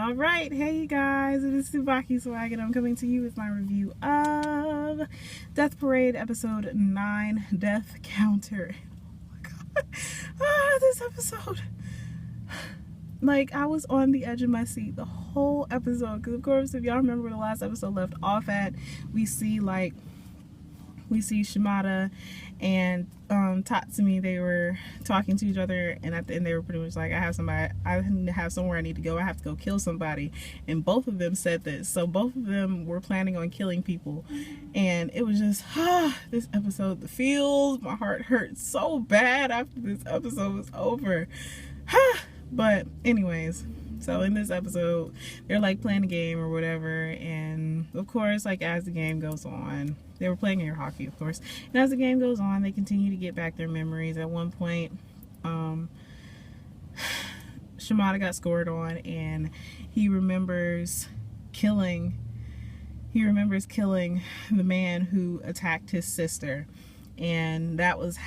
Alright, hey you guys, it is TsubakiSwagg and I'm coming to you with my review of Death Parade episode 9, Death Counter. Oh my god. This episode. Like, I was on the edge of my seat the whole episode, because of course, if y'all remember where the last episode left off at, we see Shimada and Tatsumi. They were talking to each other, and at the end they were pretty much like, I have somewhere I need to go. I have to go kill somebody. And both of them said this. So both of them were planning on killing people. And it was just, this episode, the feels, my heart hurt so bad after this episode was over. But anyways, so in this episode, they're like playing a game or whatever, and of course, like as the game goes on, they were playing air hockey, of course, and as the game goes on, they continue to get back their memories. At one point, Shimada got scored on, and he remembers killing the man who attacked his sister, and that was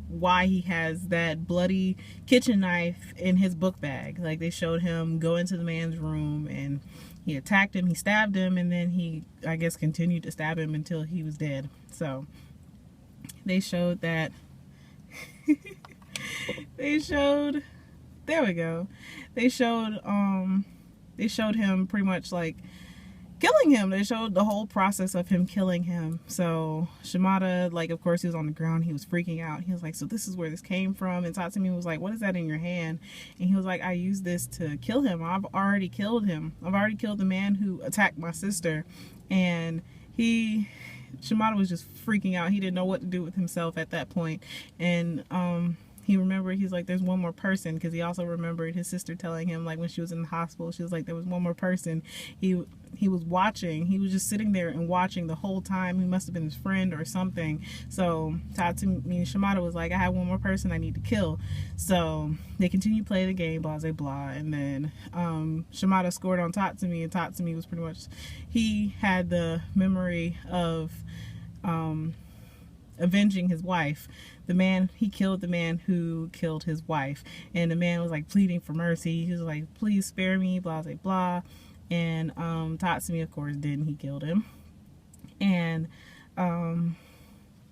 why he has that bloody kitchen knife in his book bag. Like, they showed him go into the man's room and he attacked him, he stabbed him, and then he, I guess, continued to stab him until he was dead. So they showed that they showed him pretty much like killing him. They showed the whole process of him killing him. So Shimada, like, of course, he was on the ground, he was freaking out. He was like, so this is where this came from. And Tatsumi was like, what is that in your hand? And he was like, I used this to kill him. I've already killed him. I've already killed the man who attacked my sister. And Shimada was just freaking out. He didn't know what to do with himself at that point. And he remembered, he's like, there's one more person, because he also remembered his sister telling him, like, when she was in the hospital, she was like, there was one more person. He was watching. He was just sitting there and watching the whole time. He must have been his friend or something. So Shimada was like, I have one more person I need to kill. So they continue to play the game, blah, blah, blah. And then Shimada scored on Tatsumi, and Tatsumi was pretty much, he had the memory of avenging his wife. He killed the man who killed his wife, and the man was like pleading for mercy. He was like, please spare me, blah blah blah. And Tatsumi, of course, didn't. He killed him. And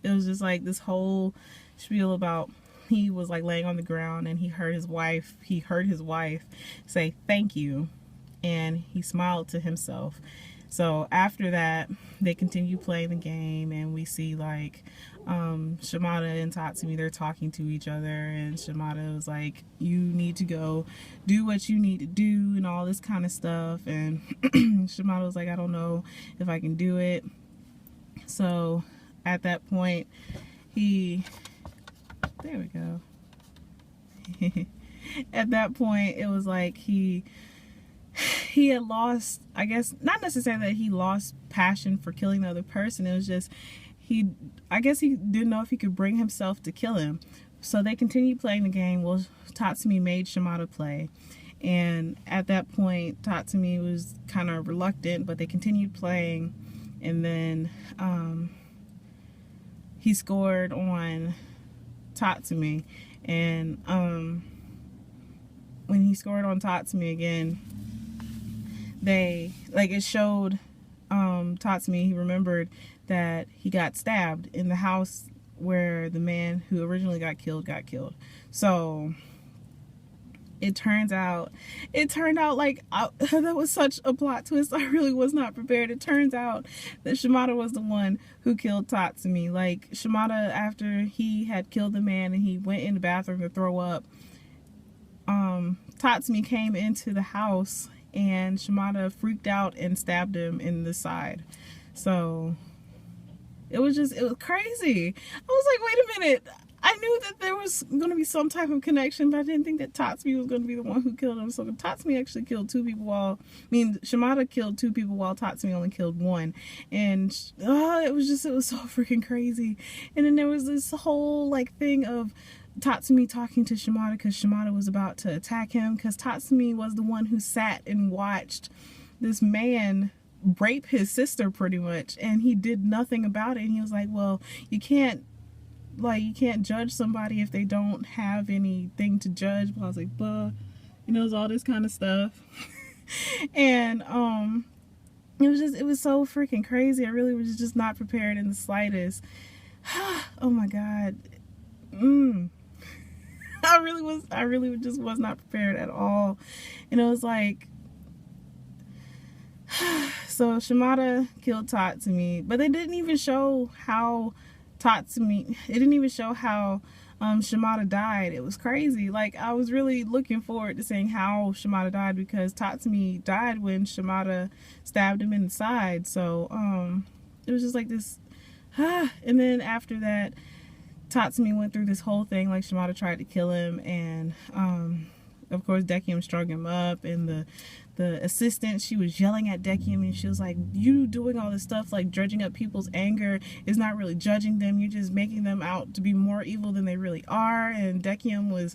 it was just like this whole spiel about, he was like laying on the ground and he heard his wife say thank you, and he smiled to himself. So after that, they continue playing the game, and we see like Shimada and Tatsumi, they're talking to each other, and Shimada was like, you need to go do what you need to do and all this kind of stuff. And Shimada was like, I don't know if I can do it. So at that point, there we go. At that point, it was like he had lost, I guess, not necessarily that he lost passion for killing the other person. It was just, I guess he didn't know if he could bring himself to kill him. So they continued playing the game. Well, Tatsumi made Shimada play. And at that point, Tatsumi was kind of reluctant, but they continued playing. And then he scored on Tatsumi. And when he scored on Tatsumi again, it showed Tatsumi, he remembered that he got stabbed in the house where the man who originally got killed. So it turned out like, that was such a plot twist. I really was not prepared. It turns out that Shimada was the one who killed Tatsumi. Like, Shimada, after he had killed the man and he went in the bathroom to throw up, Tatsumi came into the house, and Shimada freaked out and stabbed him in the side. So it was crazy. I was like, wait a minute. I knew that there was going to be some type of connection, but I didn't think that Tatsumi was going to be the one who killed him. So Tatsumi actually killed two people Shimada killed two people while Tatsumi only killed one. And it was so freaking crazy. And then there was this whole like thing of Tatsumi talking to Shimada because Shimada was about to attack him, because Tatsumi was the one who sat and watched this man rape his sister pretty much, and he did nothing about it. And he was like, well, you can't judge somebody if they don't have anything to judge, blah, blah, blah. All this kind of stuff. And it was so freaking crazy. I really was just not prepared in the slightest. Oh my god. I really just was not prepared at all. And it was like, so Shimada killed Tatsumi, but they didn't even show how it didn't even show how Shimada died. It was crazy. Like, I was really looking forward to seeing how Shimada died, because Tatsumi died when Shimada stabbed him in the side. So it was just like this. And then after that, Tatsumi went through this whole thing, like Shimada tried to kill him, and of course Dekium strung him up, and the assistant, she was yelling at Dekium, and she was like, you doing all this stuff, like dredging up people's anger, is not really judging them, you're just making them out to be more evil than they really are. And Dekium was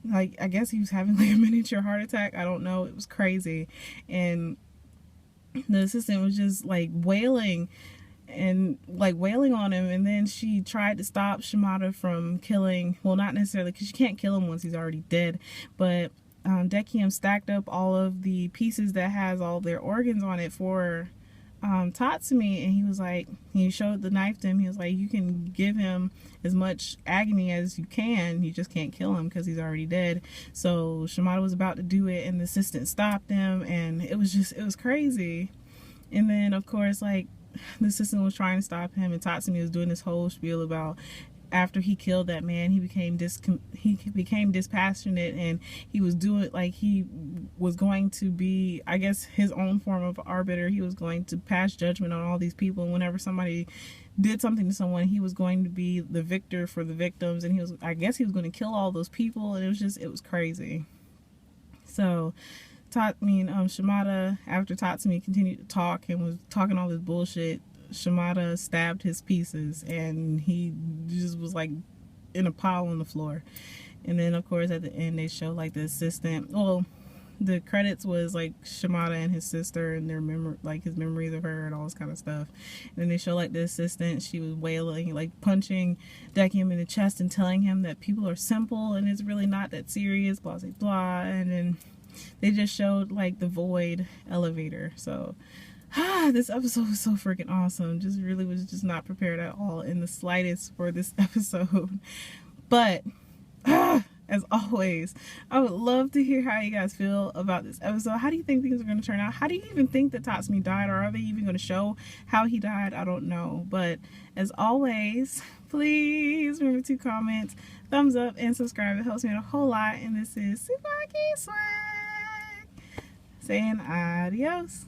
like, I guess he was having like a miniature heart attack, I don't know, it was crazy. And the assistant was just like wailing on him, and then she tried to stop Shimada from killing, well, not necessarily, because you can't kill him once he's already dead, but Dekium stacked up all of the pieces that has all their organs on it for Tatsumi, and he was like, he showed the knife to him, he was like, you can give him as much agony as you can, you just can't kill him because he's already dead. So Shimada was about to do it, and the assistant stopped him, and it was crazy. And then of course, like, the assistant was trying to stop him, and Tatsumi was doing this whole spiel about after he killed that man, he became dispassionate, and he was doing, like, he was going to be, I guess, his own form of arbiter. He was going to pass judgment on all these people, and whenever somebody did something to someone, he was going to be the victor for the victims, and I guess he was going to kill all those people. And it was crazy. So Shimada, after Tatsumi continued to talk and was talking all this bullshit, Shimada stabbed his pieces, and he just was like in a pile on the floor. And then of course at the end they show like the assistant, well, the credits was like Shimada and his sister and their his memories of her and all this kind of stuff. And then they show like the assistant, she was wailing, like punching Dekium in the chest and telling him that people are simple and it's really not that serious, blah blah blah. And then they just showed like the void elevator. So this episode was so freaking awesome. Just really was just not prepared at all in the slightest for this episode. But as always, I would love to hear how you guys feel about this episode. How do you think things are going to turn out? How do you even think that Tatsumi died? Or are they even going to show how he died? I don't know. But as always, please remember to comment, thumbs up, and subscribe. It helps me out a whole lot. And this is TsubakiSwagg saying adios.